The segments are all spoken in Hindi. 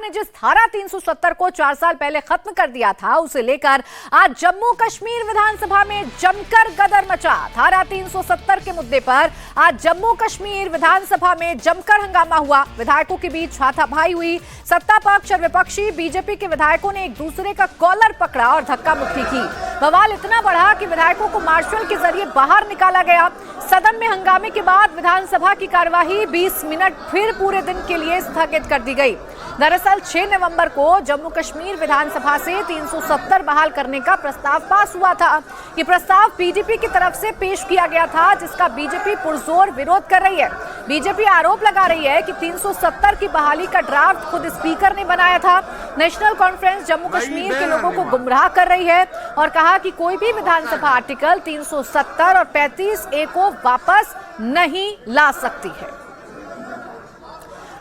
ने जिस धारा 370 को 4 साल पहले खत्म कर दिया था, उसे लेकर आज जम्मू कश्मीर विधानसभा में जमकर गदर मचा। धारा 370 के मुद्दे पर आज जम्मू कश्मीर विधानसभा में जमकर हंगामा हुआ। विधायकों के बीच हाथापाई हुई। सत्ता पक्ष और विपक्षी बीजेपी के विधायकों ने एक दूसरे का कॉलर पकड़ा और धक्का मुक्की की। बवाल इतना बढ़ा कि विधायकों को मार्शल के जरिए बाहर निकाला गया। सदन में हंगामे के बाद विधानसभा की कार्यवाही 20 मिनट फिर पूरे दिन के लिए स्थगित कर दी गई। दरअसल 6 नवंबर को जम्मू कश्मीर विधानसभा से 370 बहाल करने का प्रस्ताव पास हुआ था। ये प्रस्ताव पीडीपी की तरफ से पेश किया गया था, जिसका बीजेपी पुरजोर विरोध कर रही है। बीजेपी आरोप लगा रही है कि 370 की बहाली का ड्राफ्ट खुद स्पीकर ने बनाया था। नेशनल कॉन्फ्रेंस जम्मू कश्मीर के लोगों को गुमराह कर रही है और कहा कि कोई भी विधानसभा आर्टिकल 370 और 35A को वापस नहीं ला सकती है।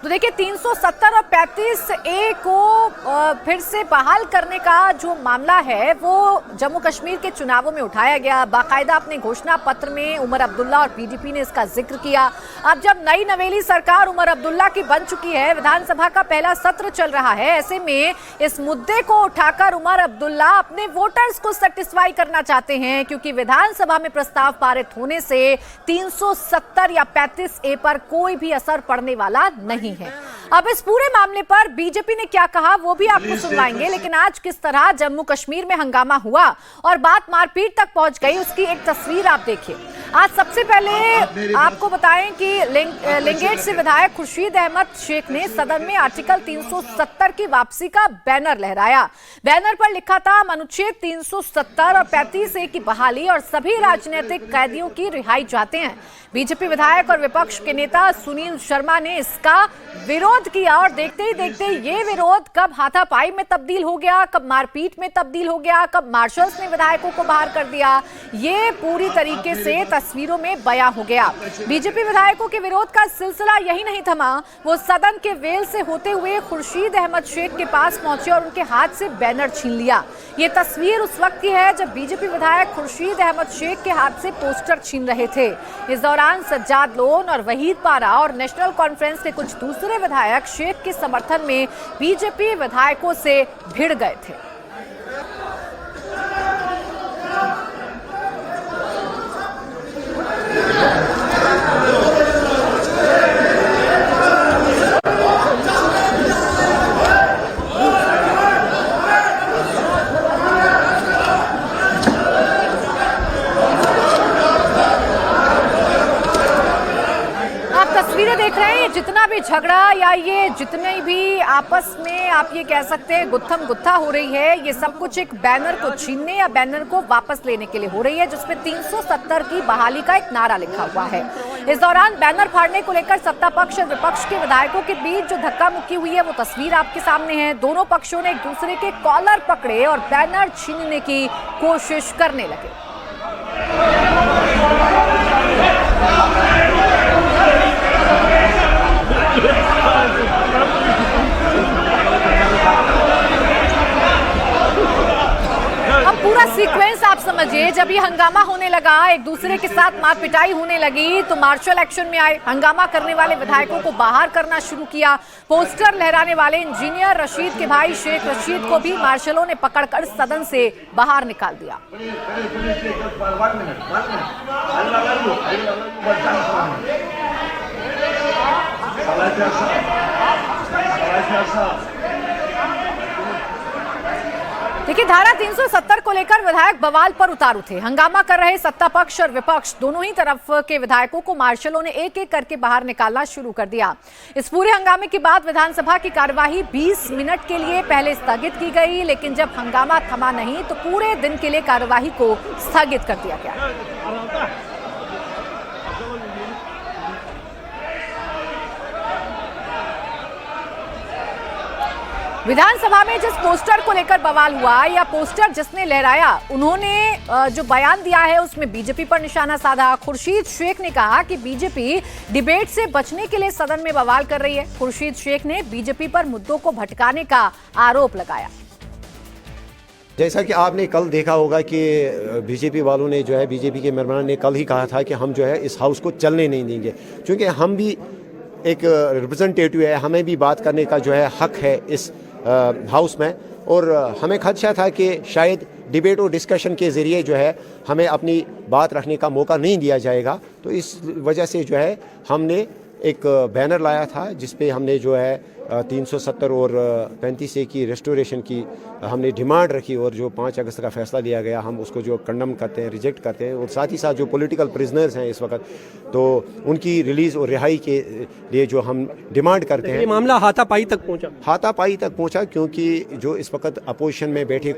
तो देखिए, 370 और 35A को फिर से बहाल करने का जो मामला है वो जम्मू कश्मीर के चुनावों में उठाया गया। बाकायदा अपने घोषणा पत्र में उमर अब्दुल्ला और पीडीपी ने इसका जिक्र किया। अब जब नई नवेली सरकार उमर अब्दुल्ला की बन चुकी है, विधानसभा का पहला सत्र चल रहा है, ऐसे में इस मुद्दे को उठाकर उमर अब्दुल्ला अपने वोटर्स को सेटिस्फाई करना चाहते हैं, क्योंकि विधानसभा में प्रस्ताव पारित होने से 370 या 35A पर कोई भी असर पड़ने वाला नहीं है। अब इस पूरे मामले पर बीजेपी ने क्या कहा वो भी आपको सुनवाएंगे, लेकिन आज किस तरह जम्मू कश्मीर में हंगामा हुआ और बात मारपीट तक पहुंच गई, उसकी एक तस्वीर आप देखिए। आज सबसे पहले आपको बताएं कि लिंगेट से विधायक खुर्शीद अहमद शेख ने सदन में आर्टिकल 370 की वापसी का बैनर लहराया। बैनर पर लिखा था, अनुच्छेद 370 और 35A की बहाली और सभी राजनीतिक कैदियों की रिहाई चाहते हैं। बीजेपी विधायक और विपक्ष के नेता सुनील शर्मा ने इसका विरोध किया और देखते ही देखते ये विरोध कब हाथापाई में तब्दील हो गया, कब मारपीट में तब्दील हो गया, कब मार्शल्स ने विधायकों को बाहर कर दिया, ये पूरी तरीके से तस्वीरों में बयां हो गया। बीजेपी विधायकों के विरोध का सिलसिला यही नहीं थमा। वो सदन के वेल से होते हुए खुर्शीद अहमद शेख के पास पहुंचे और उनके हाथ से बैनर छीन लिया। ये तस्वीर उस वक्त की है जब बीजेपी विधायक खुर्शीद अहमद शेख के हाथ से पोस्टर छीन रहे थे। इस दौरान सज्जाद लोन और वहीद पारा और नेशनल कॉन्फ्रेंस के कुछ दूसरे विधायक शेख के समर्थन में बीजेपी विधायकों से भिड़ गए थे। देख रहे हैं, जितना भी झगड़ा या ये जितने भी आपस में आप ये कह सकते हैं गुत्थम गुत्था हो रही है, ये सब कुछ एक बैनर को छीनने या बैनर को वापस लेने के लिए हो रही है, जिसमें 370 की बहाली का एक नारा लिखा हुआ है। इस दौरान बैनर फाड़ने को लेकर सत्ता पक्ष और विपक्ष के विधायकों के बीच जो धक्का मुक्की हुई है वो तस्वीर आपके सामने है। दोनों पक्षों ने एक दूसरे के कॉलर पकड़े और बैनर छीनने की कोशिश करने लगे। अब पूरा सीक्वेंस आप समझिए, जब ये हंगामा होने लगा, एक दूसरे के साथ मार पिटाई होने लगी, तो मार्शल एक्शन में आए। हंगामा करने वाले विधायकों को बाहर करना शुरू किया। पोस्टर लहराने वाले इंजीनियर रशीद के भाई शेख रशीद को भी मार्शलों ने पकड़कर सदन से बाहर निकाल दिया। देखिए, धारा 370 को लेकर विधायक बवाल पर उतारू थे। हंगामा कर रहे सत्ता पक्ष और विपक्ष दोनों ही तरफ के विधायकों को मार्शलों ने एक एक करके बाहर निकालना शुरू कर दिया। इस पूरे हंगामे के बाद विधानसभा की कार्यवाही 20 मिनट के लिए पहले स्थगित की गई, लेकिन जब हंगामा थमा नहीं तो पूरे दिन के लिए कार्यवाही को स्थगित कर दिया गया। विधानसभा में जिस पोस्टर को लेकर बवाल हुआ या पोस्टर जिसने लहराया, उन्होंने जो बयान दिया है उसमें बीजेपी पर निशाना साधा। खुर्शीद शेख ने कहा कि बीजेपी डिबेट से बचने के लिए सदन में बवाल कर रही है। खुर्शीद शेख ने बीजेपी पर मुद्दों को भटकाने का आरोप लगाया। जैसा कि आपने कल देखा होगा कि बीजेपी वालों ने जो है, बीजेपी के मेंबरान ने कल ही कहा था कि हम जो है इस हाउस को चलने नहीं देंगे, क्योंकि हम भी एक रिप्रेजेंटेटिव है, हमें भी बात करने का जो है हक है इस हाउस में, और हमें खदशा था कि शायद डिबेट और डिस्कशन के ज़रिए जो है हमें अपनी बात रखने का मौका नहीं दिया जाएगा। तो इस वजह से जो है हमने एक बैनर लाया था जिस पे हमने जो है 370 और 35A की रेस्टोरेशन की हमने डिमांड रखी, और जो 5 अगस्त का फैसला लिया गया हम उसको जो कंडम करते हैं, रिजेक्ट करते हैं, और साथ ही साथ जो पॉलिटिकल प्रिजनर्स हैं इस वक्त, तो उनकी रिलीज़ और रिहाई के लिए जो हम डिमांड करते हैं। ये मामला हाथापाई तक पहुंचा? हाथापाई तक पहुंचा, क्योंकि जो इस वक्त अपोजिशन में बैठे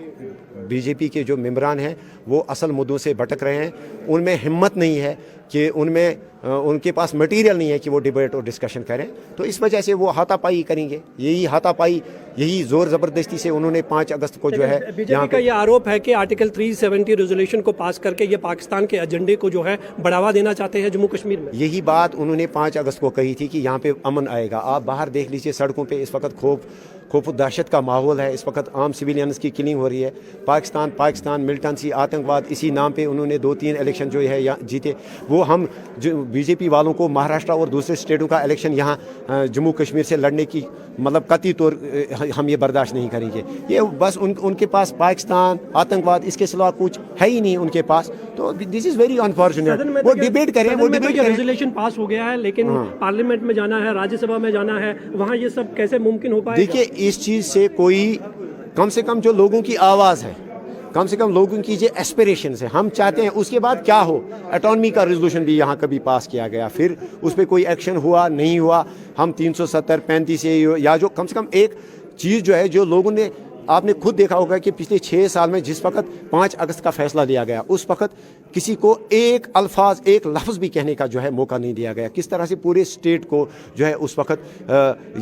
बीजेपी के जो मेंबरान हैं वो असल मुद्दों से भटक रहे हैं, उनमें हिम्मत नहीं है कि उनके पास मटेरियल नहीं है कि वो डिबेट और डिस्कशन करें, तो इस वजह से वो हाथापाई करेंगे। यही हाथापाई, यही जोर ज़बरदस्ती से उन्होंने 5 अगस्त को जो है बीजेपी का ये आरोप है कि आर्टिकल 370 रेजोल्यूशन को पास करके ये पाकिस्तान के एजेंडे को जो है बढ़ावा देना चाहते हैं जम्मू कश्मीर में। यही बात उन्होंने 5 अगस्त को कही थी कि यहाँ पे अमन आएगा। आप बाहर देख लीजिए, सड़कों पे इस वक्त खौफ दहशत का माहौल है, इस वक्त आम सिविलियंस की किलिंग हो रही है। पाकिस्तान मिलिटेंसी, आतंकवाद, इसी नाम पे उन्होंने 2-3 इलेक्शन जो है जीते। वो हम जो बीजेपी वालों को महाराष्ट्र और दूसरे स्टेटों का इलेक्शन यहाँ जम्मू कश्मीर से लड़ने की मतलब कतई तौर हम ये बर्दाश्त नहीं करेंगे। ये बस उनके पास पाकिस्तान, आतंकवाद, इसके सिवा कुछ है ही नहीं उनके पास। तो दिस इज वेरी अनफॉर्चुनेट। वो डिबेट करें, वो डिबेट करें। रेजोल्यूशन पास हो गया है, लेकिन पार्लियामेंट में जाना है, राज्यसभा में जाना है, वहाँ ये सब कैसे मुमकिन हो पाएगा? देखिए, इस चीज़ से कोई कम से कम जो लोगों की आवाज़ है, कम से कम लोगों की जो एस्पिरेशंस है, हम चाहते हैं उसके बाद क्या हो। ऑटोनॉमी का रेजोल्यूशन भी यहाँ कभी पास किया गया, फिर उस पर कोई एक्शन हुआ नहीं हुआ। हम 370, 35A या जो कम से कम एक चीज़ जो है, जो लोगों ने, आपने खुद देखा होगा कि पिछले 6 साल में जिस वक्त 5 अगस्त का फैसला लिया गया, उस वक्त किसी को एक अल्फाज, एक लफ्ज़ भी कहने का जो है मौका नहीं दिया गया। किस तरह से पूरे स्टेट को जो है उस वक्त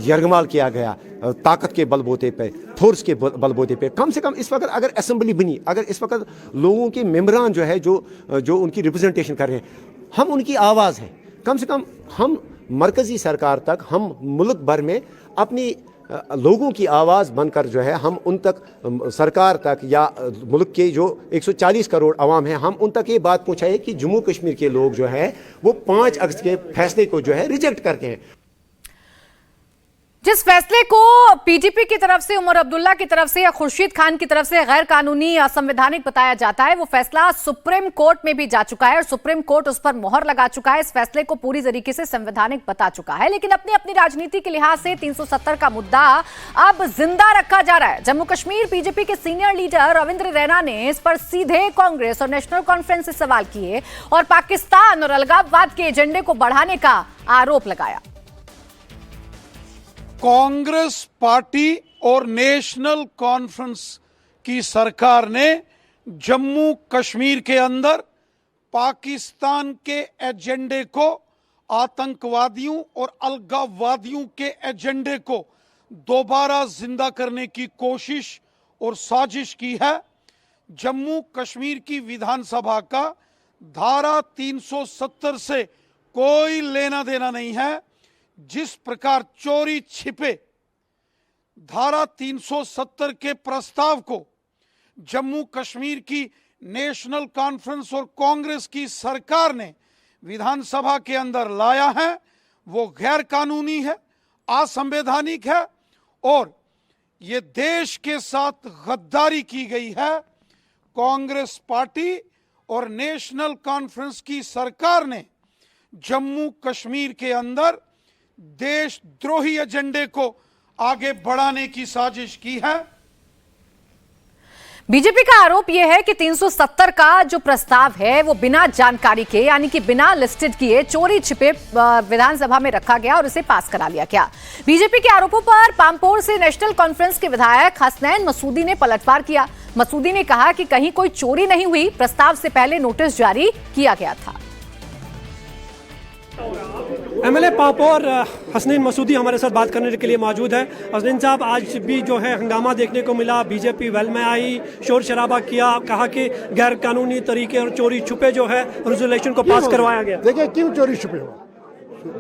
यरगमाल किया गया, ताकत के बलबूते पे, फोर्स के बलबूते पे। कम से कम इस वक्त अगर असेंबली बनी, अगर इस वक्त लोगों के मेंबरान जो है जो उनकी रिप्रेजेंटेशन कर रहे हैं, हम उनकी आवाज़ हैं, कम से कम हम मरकज़ी सरकार तक, हम मुल्क भर में अपनी लोगों की आवाज़ बनकर जो है हम उन तक, सरकार तक या मुल्क के जो 140 करोड़ अवाम हैं, हम उन तक ये बात पहुँचाए कि जम्मू कश्मीर के लोग जो है वो 5 अगस्त के फैसले को जो है रिजेक्ट करते हैं। जिस फैसले को पीडीपी की तरफ से, उमर अब्दुल्ला की तरफ से या खुर्शीद खान की तरफ से गैर कानूनी या असंवैधानिक बताया जाता है, वो फैसला सुप्रीम कोर्ट में भी जा चुका है और सुप्रीम कोर्ट उस पर मोहर लगा चुका है, इस फैसले को पूरी तरीके से संवैधानिक बता चुका है। लेकिन अपनी राजनीति के लिहाज से 370 का मुद्दा अब जिंदा रखा जा रहा है। जम्मू कश्मीर बीजेपी के सीनियर लीडर रविंद्र रैना ने इस पर सीधे कांग्रेस और नेशनल कॉन्फ्रेंस से सवाल किए और पाकिस्तान और अलगाववाद के एजेंडे को बढ़ाने का आरोप लगाया। कांग्रेस पार्टी और नेशनल कॉन्फ्रेंस की सरकार ने जम्मू कश्मीर के अंदर पाकिस्तान के एजेंडे को, आतंकवादियों और अलगाववादियों के एजेंडे को दोबारा जिंदा करने की कोशिश और साजिश की है। जम्मू कश्मीर की विधानसभा का धारा 370 से कोई लेना देना नहीं है। जिस प्रकार चोरी छिपे धारा 370 के प्रस्ताव को जम्मू कश्मीर की नेशनल कॉन्फ्रेंस और कांग्रेस की सरकार ने विधानसभा के अंदर लाया है, वो गैर कानूनी है, असंवैधानिक है और ये देश के साथ गद्दारी की गई है। कांग्रेस पार्टी और नेशनल कॉन्फ्रेंस की सरकार ने जम्मू कश्मीर के अंदर देशद्रोही एजेंडे को आगे बढ़ाने की साजिश की है। बीजेपी का आरोप यह है कि 370 का जो प्रस्ताव है वो बिना जानकारी के, यानी कि बिना लिस्टेड किए, चोरी छिपे विधानसभा में रखा गया और इसे पास करा लिया गया। बीजेपी के आरोपों पर पामपोर से नेशनल कॉन्फ्रेंस के विधायक हसनैन मसूदी ने पलटवार किया। मसूदी ने कहा कि कहीं कोई चोरी नहीं हुई, प्रस्ताव से पहले नोटिस जारी किया गया था। एमएलए पामपोर हसनैन मसूदी हमारे साथ बात करने के लिए मौजूद है। हसनैन साहब, आज भी जो है हंगामा देखने को मिला, बीजेपी वेल में आई, शोर शराबा किया, कहा कि गैर कानूनी तरीके और चोरी छुपे जो है रेजोल्यूशन को पास करवाया गया। देखिए क्यों चोरी छुपे हुआ,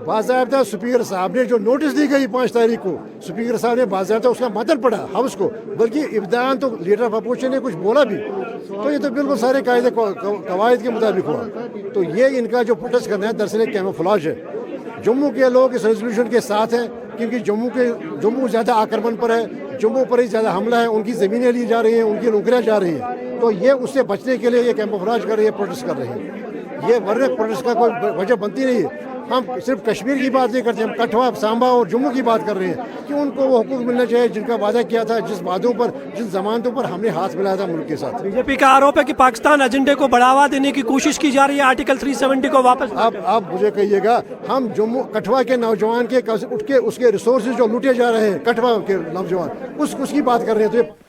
बाज़ाब्ता स्पीकर साहब ने जो नोटिस दी गई 5 तारीख को, स्पीकर साहब ने बाज़ाब्ता उसका मतलब पढ़ा हाउस को, बल्कि इब्तिदान तो लीडर ऑफ अपोजिशन ने कुछ बोला भी, तो ये तो बिल्कुल सारे कायदे कवायद के मुताबिक हुआ। तो ये इनका जो प्रोटेस्ट करना है दरअसल कैमोफ्लेज है। जम्मू के लोग इस रेजोल्यूशन के साथ हैं, क्योंकि जम्मू ज़्यादा आक्रमण पर है, जम्मू पर ही ज़्यादा हमला है, उनकी ज़मीनें ली जा रही हैं, उनकी नौकरियाँ जा रही हैं, तो ये उससे बचने के लिए ये कैंपफराज कर रही है, प्रोटेस्ट कर रहे हैं। ये वरना प्रोटेस्ट का कोई वजह बनती नहीं है। हम सिर्फ कश्मीर की बात नहीं करते, हम कठुआ, सांबा और जम्मू की बात कर रहे हैं कि उनको वो हुकूक मिलना चाहिए जिनका वादा किया था, जिस वादों पर, जिन जमानतों पर हमने हाथ मिलाया था मुल्क के साथ। बीजेपी का आरोप है कि पाकिस्तान एजेंडे को बढ़ावा देने की कोशिश की जा रही है, आर्टिकल 370 को वापस। आप मुझे कहिएगा, हम जम्मू कठुआ के नौजवान के उठ के उसके रिसोर्सेज जो लूटे जा रहे हैं, कठुआ के नौजवान, उसकी बात कर रहे हैं। तो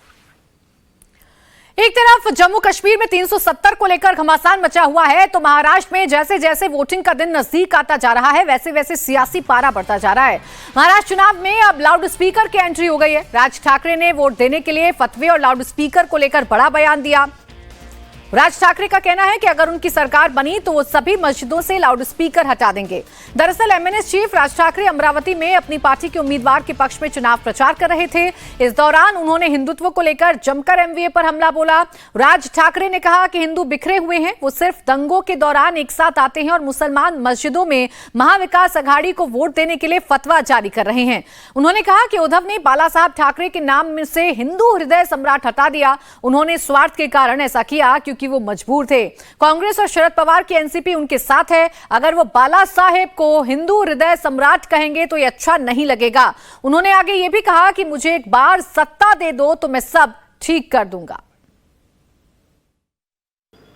एक तरफ जम्मू कश्मीर में 370 को लेकर घमासान मचा हुआ है, तो महाराष्ट्र में जैसे जैसे वोटिंग का दिन नजदीक आता जा रहा है, वैसे वैसे सियासी पारा बढ़ता जा रहा है। महाराष्ट्र चुनाव में अब लाउड स्पीकर की एंट्री हो गई है। राज ठाकरे ने वोट देने के लिए फतवे और लाउड स्पीकर को लेकर बड़ा बयान दिया। राज ठाकरे का कहना है कि अगर उनकी सरकार बनी तो वो सभी मस्जिदों से लाउड स्पीकर हटा देंगे। दरअसल एमएनएस चीफ राज ठाकरे अमरावती में अपनी पार्टी के उम्मीदवार के पक्ष में चुनाव प्रचार कर रहे थे। इस दौरान उन्होंने हिंदुत्व को लेकर जमकर एमवीए पर हमला बोला। राज ठाकरे ने कहा कि हिंदू बिखरे हुए हैं, वो सिर्फ दंगों के दौरान एक साथ आते हैं और मुसलमान मस्जिदों में महाविकास अघाड़ी को वोट देने के लिए फतवा जारी कर रहे हैं। उन्होंने कहा कि उद्धव ने बाला साहब ठाकरे के नाम में से हिंदू हृदय सम्राट हटा दिया। उन्होंने स्वार्थ के कारण ऐसा किया क्योंकि वो मजबूर थे। कांग्रेस और शरद पवार की एनसीपी उनके साथ है। अगर वो बाला साहेब को हिंदू हृदय सम्राट कहेंगे तो ये अच्छा नहीं लगेगा। उन्होंने आगे ये भी कहा कि मुझे एक बार सत्ता दे दो तो मैं सब ठीक कर दूंगा।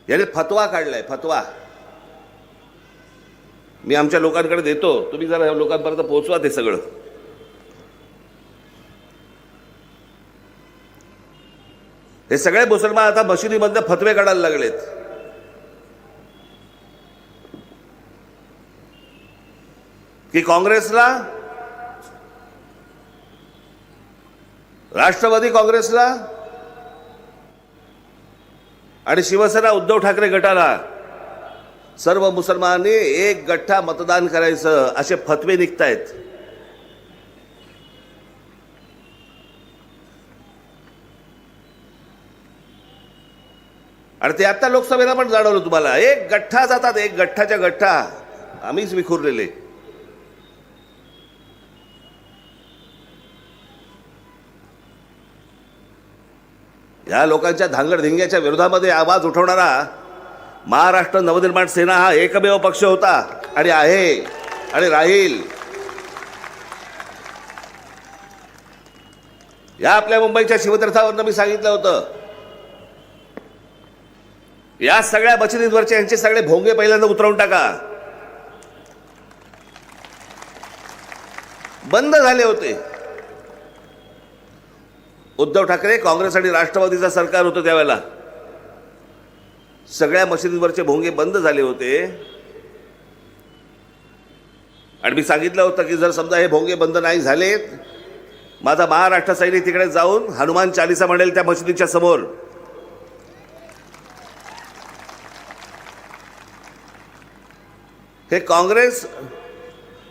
यानी फतवा काढलाय, फतवा मी आमच्या लोकांकडे देतो, तुम्ही जरा लोकांपर्यंत पोहोचवा ते सगळं। हे सगळे मुसलमान आता मशिदीमधले फतवे काढायला लागलेत। की काँग्रेसला, राष्ट्रवादी काँग्रेसला आणि शिवसेना उद्धव ठाकरे गटाला सर्व मुसलमानांनी एक गठ्ठा मतदान करायचं असे फतवे निघतायत। आणि ते आता लोकसभेला पण जाणवलं तुम्हाला, एक गठ्ठा जातात, एक गठ्ठाच्या गठ्ठा आम्हीच विखुरलेले। या लोकांच्या धांगडधिंग्याच्या विरोधामध्ये आवाज उठवणारा महाराष्ट्र नवनिर्माण सेना हा एकमेव पक्ष होता आणि आहे आणि राहील। या आपल्या मुंबईच्या शिवतीर्थावरनं मी सांगितलं होतं, या सगळ्या मशिदींवरचे यांचे सगळे भोंगे पहिल्यांदा उतरवून टाका। बंद झाले होते। उद्धव ठाकरे, काँग्रेस आणि राष्ट्रवादीचं सरकार होतं त्यावेळेला सगळ्या मशिदींवरचे भोंगे बंद झाले होते। आणि मी सांगितलं होतं की जर समजा हे भोंगे बंद नाही झाले, माझा महाराष्ट्र सैनिक तिकडे जाऊन हनुमान चालीसा म्हणेल त्या मशिदीच्या समोर। हे काँग्रेस,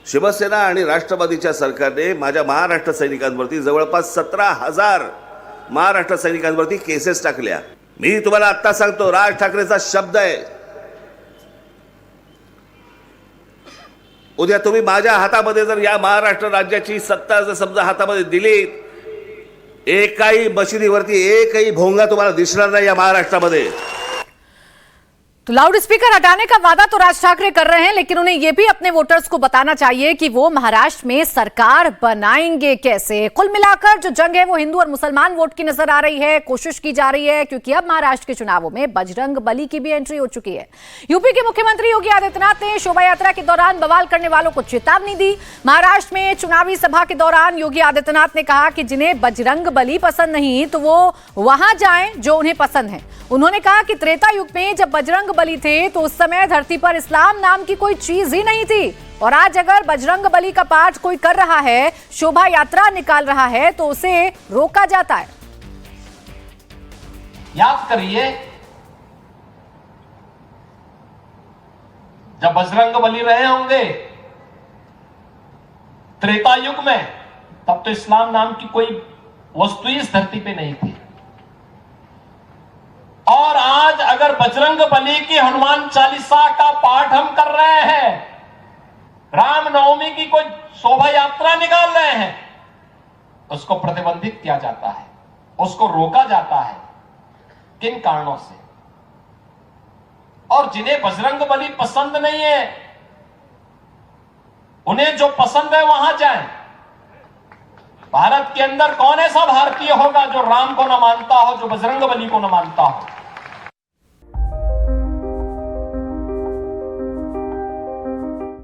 शिवसेना आणि राष्ट्रवादीच्या सरकारने माझ्या महाराष्ट्र सैनिकांवरती जवळपास 17,000 महाराष्ट्र सैनिकांवरती केसेस टाकल्या। मी तुम्हाला आता सांगतो, राज ठाकरेचा शब्द आहे, उद्या तुम्ही माझ्या हातामध्ये जर या महाराष्ट्र राज्याची सत्ता जर समजा हातामध्ये दिली, एकाही मशिदीवरती एकही भोंगा तुम्हाला दिसणार नाही या महाराष्ट्रामध्ये। तो लाउड स्पीकर हटाने का वादा तो राज ठाकरे कर रहे हैं, लेकिन उन्हें यह भी अपने वोटर्स को बताना चाहिए कि वो महाराष्ट्र में सरकार बनाएंगे कैसे। कुल मिलाकर जो जंग है वो हिंदू और मुसलमान वोट की नजर आ रही है। कोशिश की जा रही है क्योंकि अब महाराष्ट्र के चुनावों में बजरंग बली की भी एंट्री हो चुकी है। यूपी के मुख्यमंत्री योगी आदित्यनाथ ने शोभा यात्रा के दौरान बवाल करने वालों को चेतावनी दी। महाराष्ट्र में चुनावी सभा के दौरान योगी आदित्यनाथ ने कहा कि जिन्हें बजरंग बली पसंद नहीं तो वो वहां जाएं जो उन्हें पसंद है। उन्होंने कहा कि त्रेता युग में जब बजरंग बली थे तो उस समय धरती पर इस्लाम नाम की कोई चीज ही नहीं थी, और आज अगर बजरंग बली का पाठ कोई कर रहा है, शोभा यात्रा निकाल रहा है, तो उसे रोका जाता है। याद करिए, जब बजरंग बली रहे होंगे त्रेता युग में, तब तो इस्लाम नाम की कोई वस्तु इस धरती पे नहीं थी। और आज अगर बजरंग बली की हनुमान चालीसा का पाठ हम कर रहे हैं, रामनवमी उसको प्रतिबंधित किया जाता है, उसको रोका जाता है। किन कारणों से? और जिन्हें बजरंगबली पसंद नहीं है, उन्हें जो पसंद है वहां जाएं। भारत के अंदर कौन ऐसा भारतीय होगा जो राम को न मानता हो, जो बजरंगबली को न मानता हो?